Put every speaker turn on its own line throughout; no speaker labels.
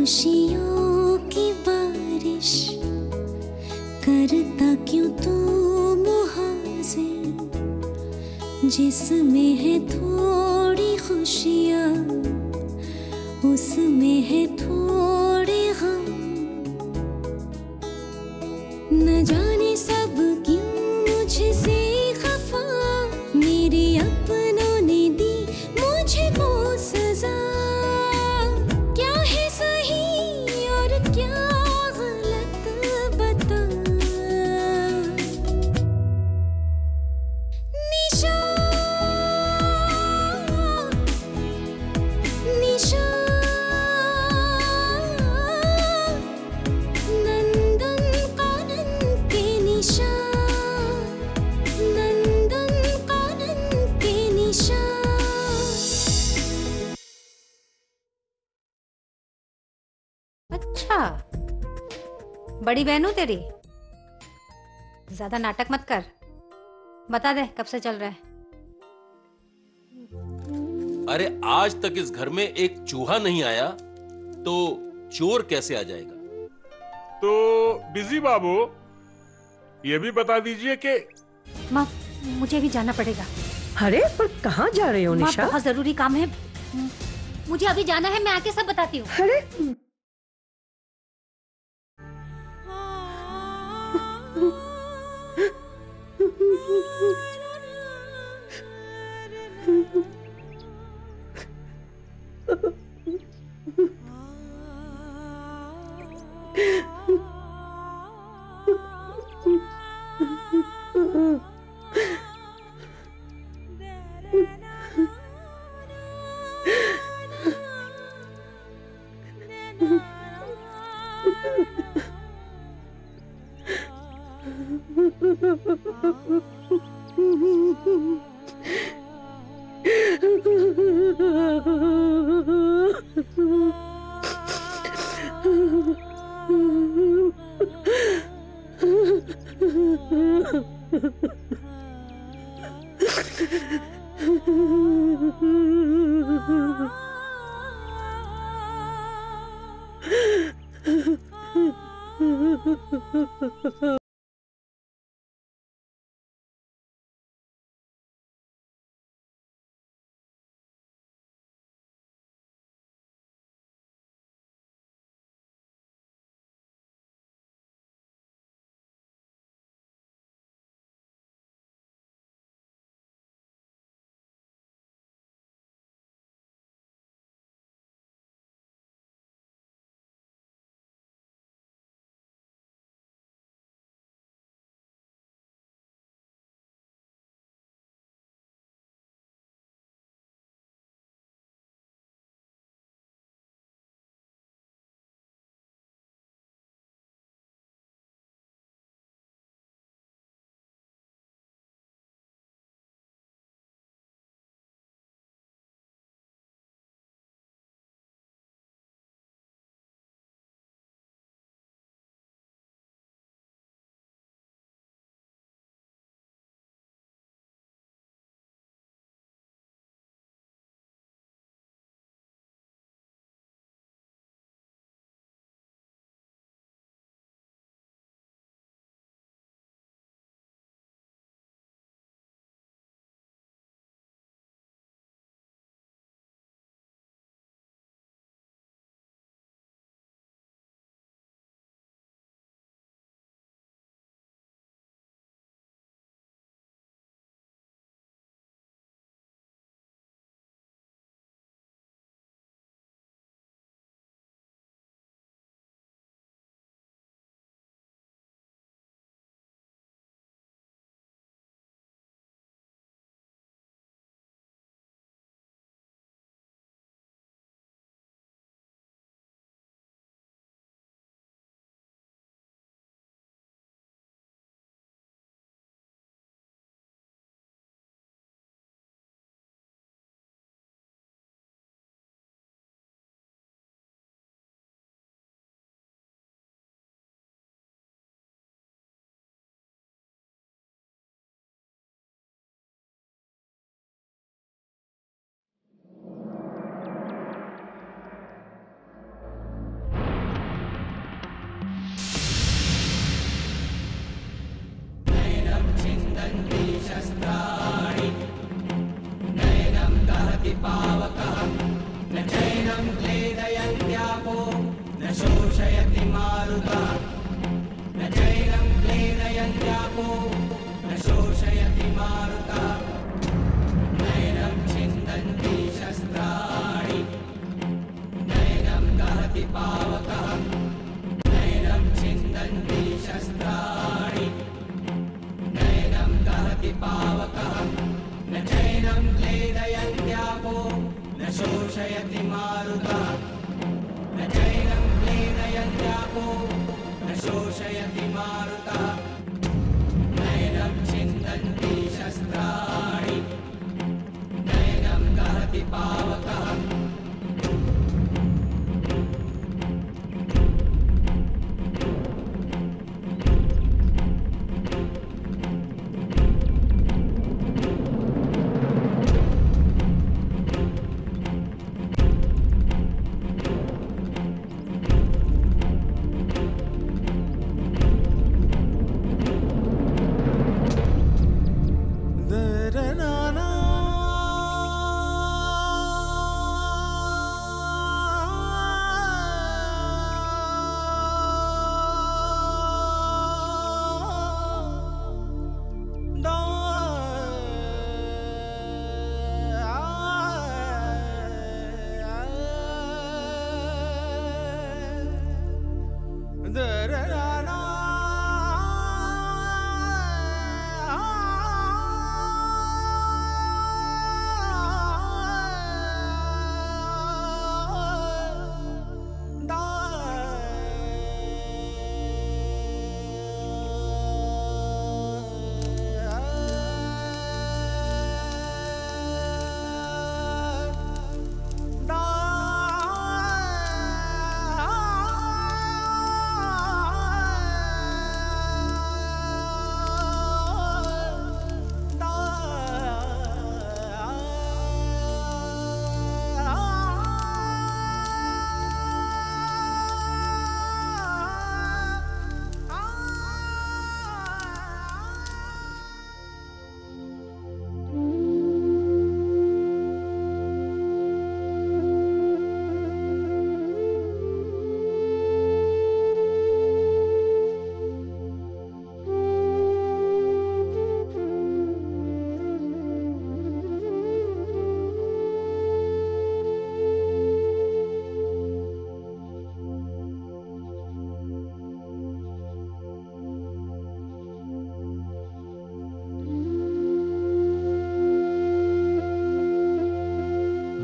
खुशियों की बारिश करता क्यों तू मुहाजिर, जिसमें है थोड़ी खुशियाँ उसमें है थोड़े गम। न जाने सब क्यों मुझसे खफा, मेरे अपनों ने दी मुझे वो सजा। क्या है सही और क्या गलत बता। निशा निशा नंदन कानन के निशा, नंदन कानन के निशा।
अच्छा, बड़ी बहन हूँ तेरी। ज्यादा नाटक मत कर, बता दे कब से चल रहा है।
अरे आज तक इस घर में एक चूहा नहीं आया तो चोर कैसे आ जाएगा?
तो बिजी बाबू, ये भी बता दीजिए कि
माँ, मुझे भी जाना पड़ेगा।
अरे पर कहाँ जा रहे हो
माँ,
निशा?
बहुत जरूरी काम है, मुझे अभी जाना है। मैं आके सब बताती हूँ।
अरे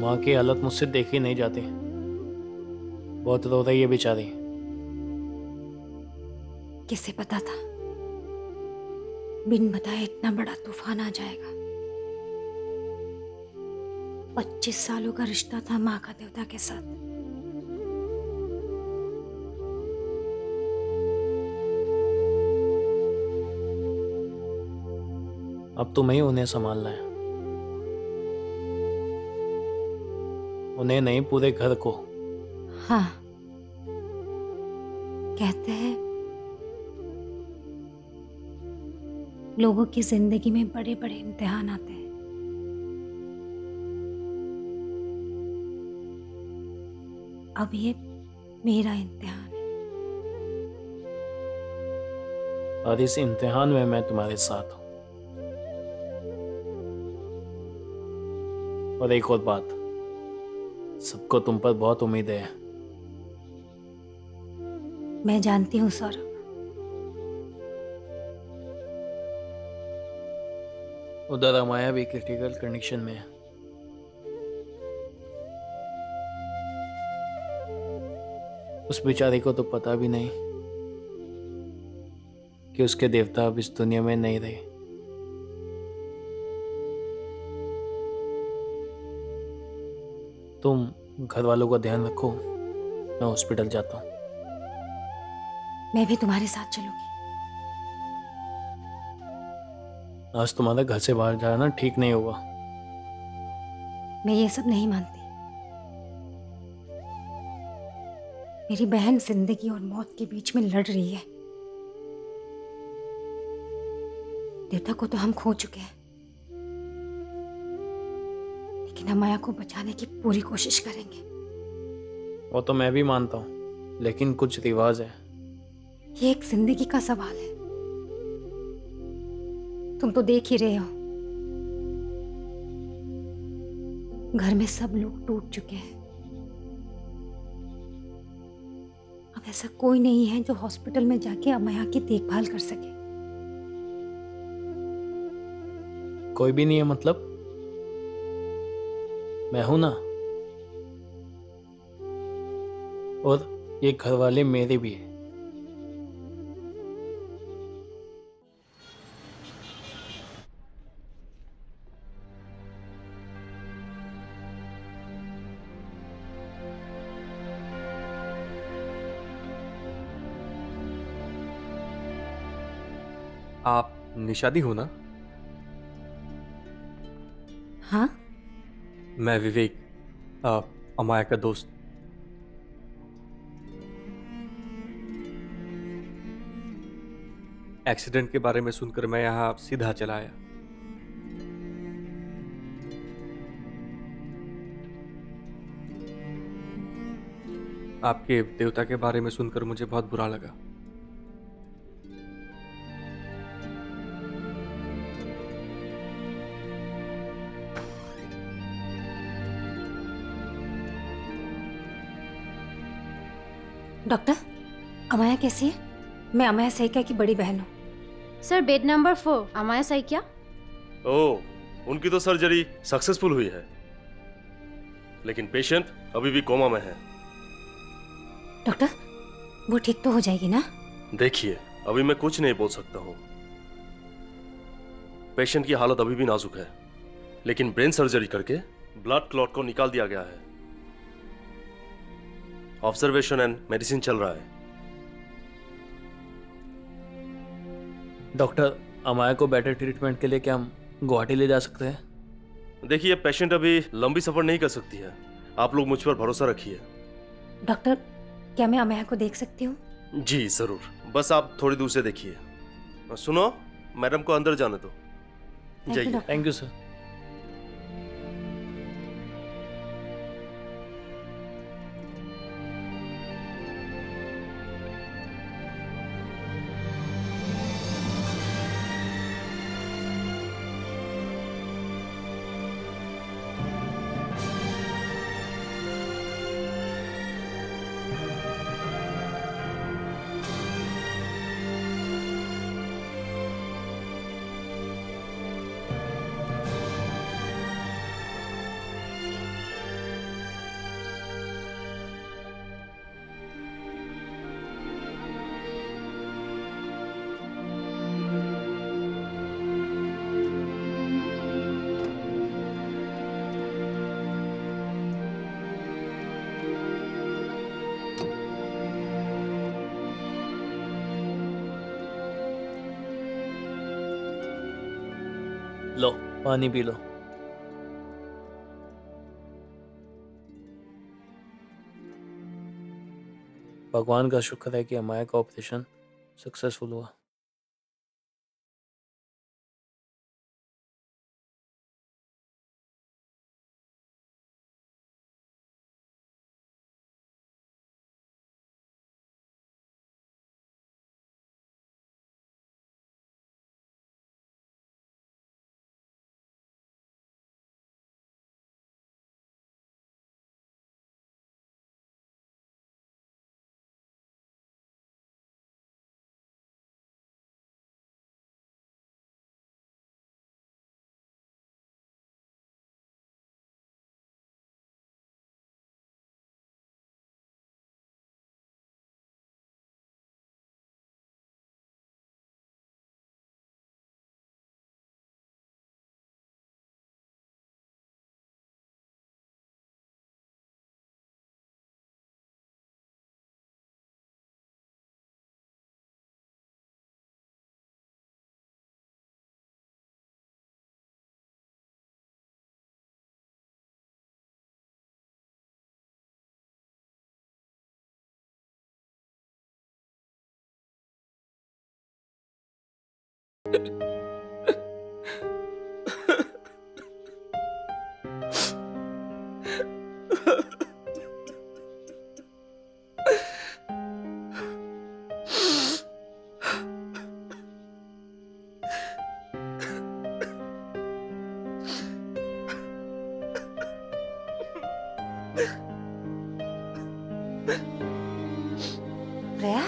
माँ की हालत मुझसे देखी नहीं जाती, बहुत रो रही है बेचारी।
किसे पता था बिन बताए इतना बड़ा तूफान आ जाएगा। 25 सालों का रिश्ता था माँ का देवता के साथ।
अब तुम्हें ही उन्हें संभालना है, उन्हें नहीं पूरे घर को।
हाँ, कहते हैं लोगों की जिंदगी में बड़े बड़े इम्तिहान आते हैं। अब ये मेरा इम्तिहान है।
और इस इम्तिहान में मैं तुम्हारे साथ हूं। और एक और बात, सबको तुम पर बहुत उम्मीद है।
मैं जानती हूँ सौरभ,
उधर अमाया भी क्रिटिकल कंडीशन में है। उस बेचारी को तो पता भी नहीं कि उसके देवता अब इस दुनिया में नहीं रहे। तुम घर वालों का ध्यान रखो, मैं हॉस्पिटल जाता हूँ।
मैं भी तुम्हारे साथ चलूंगी।
आज तुम्हारा घर से बाहर जाना ठीक नहीं होगा।
मैं ये सब नहीं मानती। मेरी बहन जिंदगी और मौत के बीच में लड़ रही है। देवता को तो हम खो चुके हैं, लेकिन अमाया को बचाने की पूरी कोशिश करेंगे।
वो तो मैं भी मानता हूँ, लेकिन कुछ रिवाज है।
ये एक जिंदगी का सवाल है। तुम तो देख ही रहे हो, घर में सब लोग टूट चुके हैं। अब ऐसा कोई नहीं है जो हॉस्पिटल में जाके अमया की देखभाल कर सके।
कोई भी नहीं है मतलब? मैं हूं ना, और ये घर वाले मेरे भी हैं।
आप निशादी हो ना?
हाँ,
मैं विवेक, अमाया का दोस्त। एक्सीडेंट के बारे में सुनकर मैं यहाँ सीधा चला आया। आपके देवता के बारे में सुनकर मुझे बहुत बुरा लगा।
डॉक्टर, अमया कैसी है? मैं अमया सैकिया की बड़ी बहन हूँ।
Sir, bed number 4 Amaya Saikia.
Oh, उनकी तो सर्जरी सक्सेसफुल हुई है, लेकिन पेशेंट अभी भी कोमा में है।
डॉक्टर, वो ठीक तो हो जाएगी ना?
देखिए, अभी मैं कुछ नहीं बोल सकता हूँ। पेशेंट की हालत अभी भी नाजुक है, लेकिन ब्रेन सर्जरी करके ब्लड क्लॉट को निकाल दिया गया है। ऑब्जर्वेशन एंड मेडिसिन चल रहा है।
डॉक्टर, अमाया को बेटर ट्रीटमेंट के लिए क्या हम गुवाहाटी ले जा सकते हैं?
देखिए, पेशेंट अभी लंबी सफर नहीं कर सकती है। आप लोग मुझ पर भरोसा रखिए।
डॉक्टर, क्या मैं अमया को देख सकती हूँ?
जी जरूर, बस आप थोड़ी दूर से देखिए। सुनो, मैडम को अंदर जाने दो। जाइए।
Thank you sir. लो, पानी पी लो। भगवान का शुक्र है कि अमाया का ऑपरेशन सक्सेसफुल हुआ।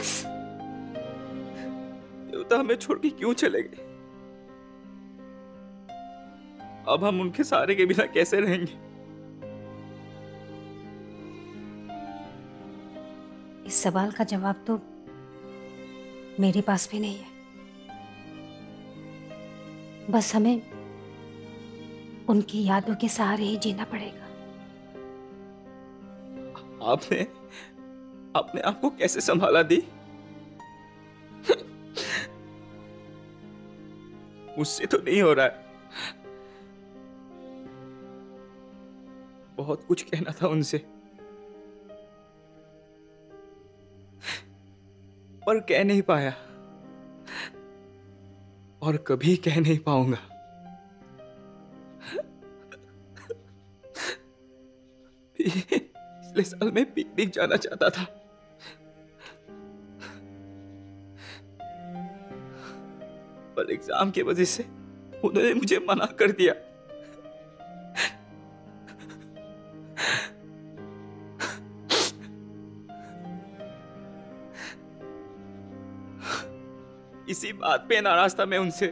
प्रयास,
देवता हमें छोड़ के क्यों चले गए? अब हम उनके सहारे के बिना कैसे रहेंगे?
इस सवाल का जवाब तो मेरे पास भी नहीं है। बस हमें उनकी यादों के सहारे ही जीना पड़ेगा।
आपने अपने आप को कैसे संभाला दी? मुझसे तो नहीं हो रहा है। बहुत कुछ कहना था उनसे, पर कह नहीं पाया और कभी कह नहीं पाऊंगा। पिछले साल मैं पिकनिक जाना चाहता था, पर एग्जाम की वजह से उन्होंने मुझे मना कर दिया। इसी बात पे नाराज था मैं उनसे,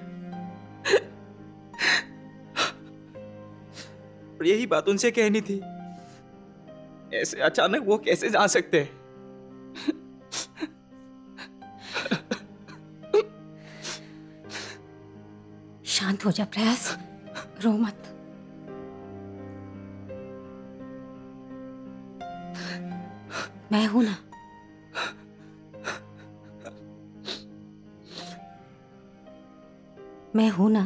और यही बात उनसे कहनी थी। ऐसे अचानक वो कैसे जा सकते हैं?
शांत हो जा प्रयास, रो मत। मैं हूं ना। मैं हूं ना।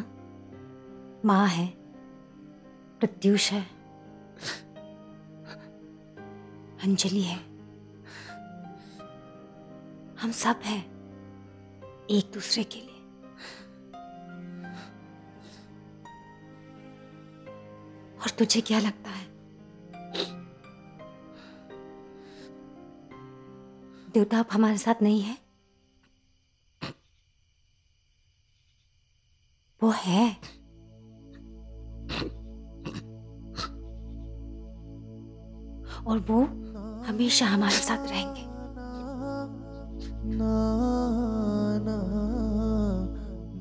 माँ है, प्रत्युष है, अंजलि है, हम सब हैं एक दूसरे के लिए। और तुझे क्या लगता है देवता अब हमारे साथ नहीं है? वो है। और वो हमेशा हमारे साथ रहेंगे।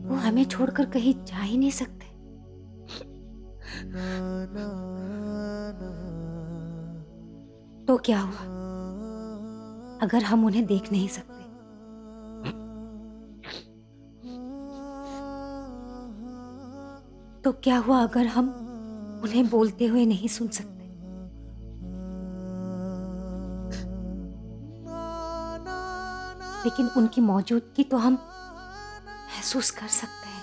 वो हमें छोड़कर कहीं जा ही नहीं सकते। तो क्या हुआ अगर हम उन्हें देख नहीं सकते? तो क्या हुआ अगर हम उन्हें बोलते हुए नहीं सुन सकते? लेकिन उनकी मौजूदगी तो हम महसूस कर सकते हैं।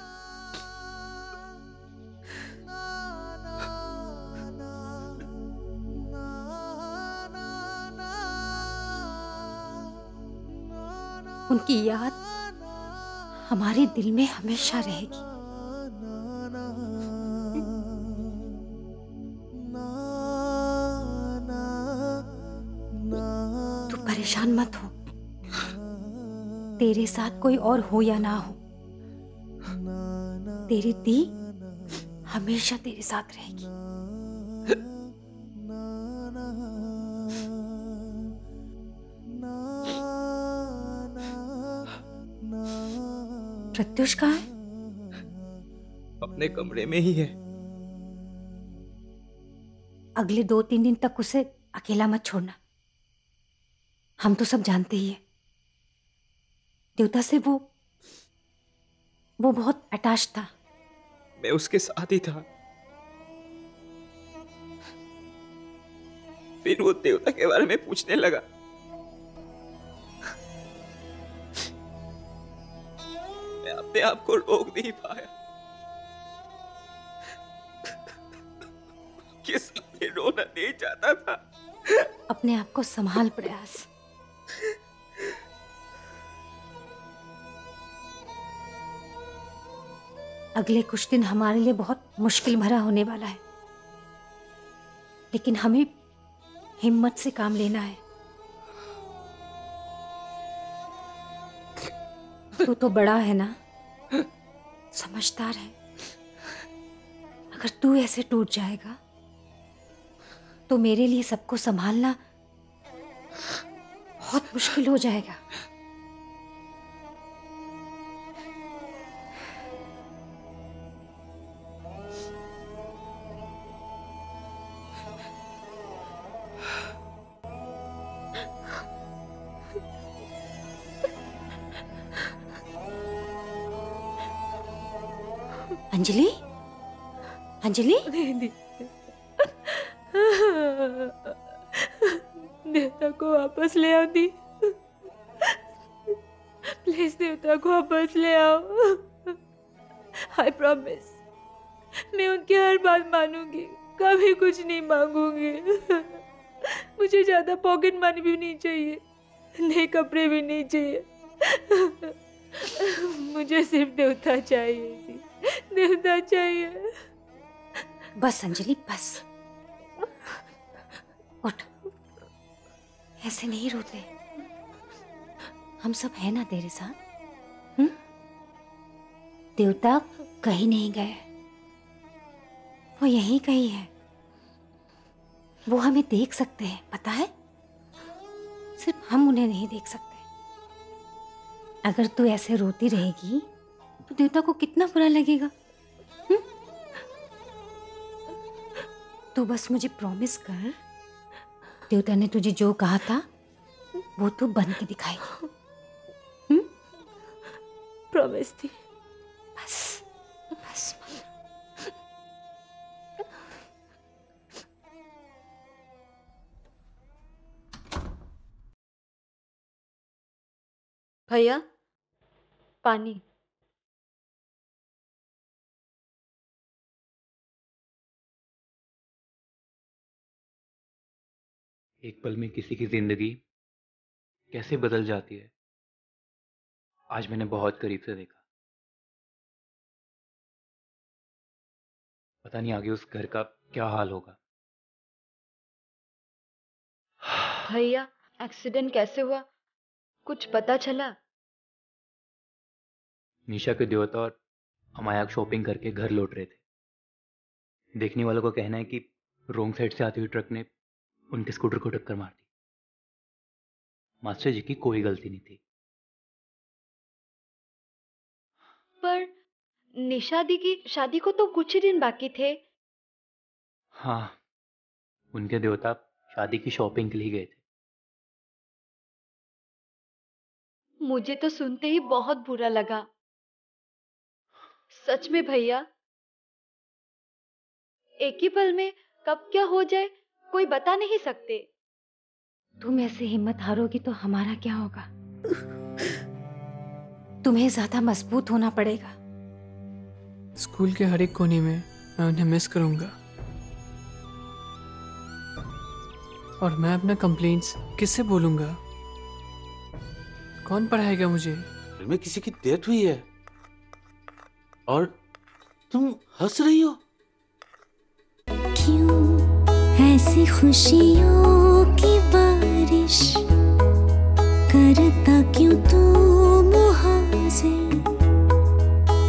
उनकी याद हमारे दिल में हमेशा रहेगी। तू परेशान मत हो। तेरे साथ कोई और हो या ना हो, तेरी दी हमेशा तेरे साथ रहेगी। प्रत्युष कहाँ है?
अपने कमरे में ही है।
अगले 2-3 दिन तक उसे अकेला मत छोड़ना। हम तो सब जानते ही हैं देवता से वो बहुत अटैच था।
मैं उसके साथ ही था। फिर वो देवता के बारे में पूछने लगा। मैं अपने आप को रोक नहीं पाया। के सामने रोना नहीं चाहता था।
अपने आप को संभाल प्रयास। अगले कुछ दिन हमारे लिए बहुत मुश्किल भरा होने वाला है, लेकिन हमें हिम्मत से काम लेना है। तू तो बड़ा है ना, समझदार है। अगर तू ऐसे टूट जाएगा तो मेरे लिए सबको संभालना बहुत मुश्किल हो जाएगा। अंजलि, अंजलि,
देवता को वापस ले आओ दी। प्लीज देवता को वापस ले आओ। आई प्रॉमिस, मैं उनकी हर बात मानूंगी, कभी कुछ नहीं मांगूंगी। मुझे ज्यादा पॉकेट मनी भी नहीं चाहिए, नए कपड़े भी नहीं चाहिए। मुझे सिर्फ देवता चाहिए, देवता चाहिए।
बस अंजलि बस, उठ, ऐसे नहीं रोते। हम सब है ना तेरे साथ। देवता कहीं नहीं गए, वो यहीं कहीं है। वो हमें देख सकते हैं, पता है? सिर्फ हम उन्हें नहीं देख सकते। अगर तू ऐसे रोती रहेगी तो देवता को कितना बुरा लगेगा। तू बस मुझे प्रॉमिस कर, देवता ने तुझे जो कहा था वो तू बन के दिखाएगी।
प्रॉमिस थी।
बस बस।
भैया पानी।
एक पल में किसी की जिंदगी कैसे बदल जाती है, आज मैंने बहुत करीब से देखा। पता नहीं आगे उस घर का क्या हाल होगा।
भैया एक्सीडेंट कैसे हुआ, कुछ पता चला?
निशा के देवता और अमाया शॉपिंग करके घर लौट रहे थे। देखने वालों का कहना है कि रोंग साइड से आती हुई ट्रक ने उनके स्कूटर को टक्कर मार दी। मास्टर जी की कोई गलती नहीं थी।
पर निशा दी की शादी को तो कुछ ही दिन बाकी थे।
हाँ, उनके देवता शादी की शॉपिंग के लिए गए थे।
मुझे तो सुनते ही बहुत बुरा लगा। सच में भैया, एक ही पल में कब क्या हो जाए कोई बता नहीं सकते।
तुम ऐसे हिम्मत हारोगी तो हमारा क्या होगा? तुम्हें ज्यादा मजबूत होना पड़ेगा।
स्कूल के हर एक कोने में मैं उन्हें मिस करूंगा, और मैं अपना कंप्लेंट्स किससे बोलूंगा? कौन पढ़ाएगा मुझे?
में किसी की डेथ हुई है और तुम हंस रही हो।
क्यों ऐसी खुशियों की बारिश करता क्यों तू मुहाजिर,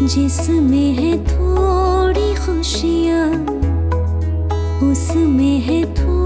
जिसमें है थोड़ी खुशियाँ उसमें है थोड़ी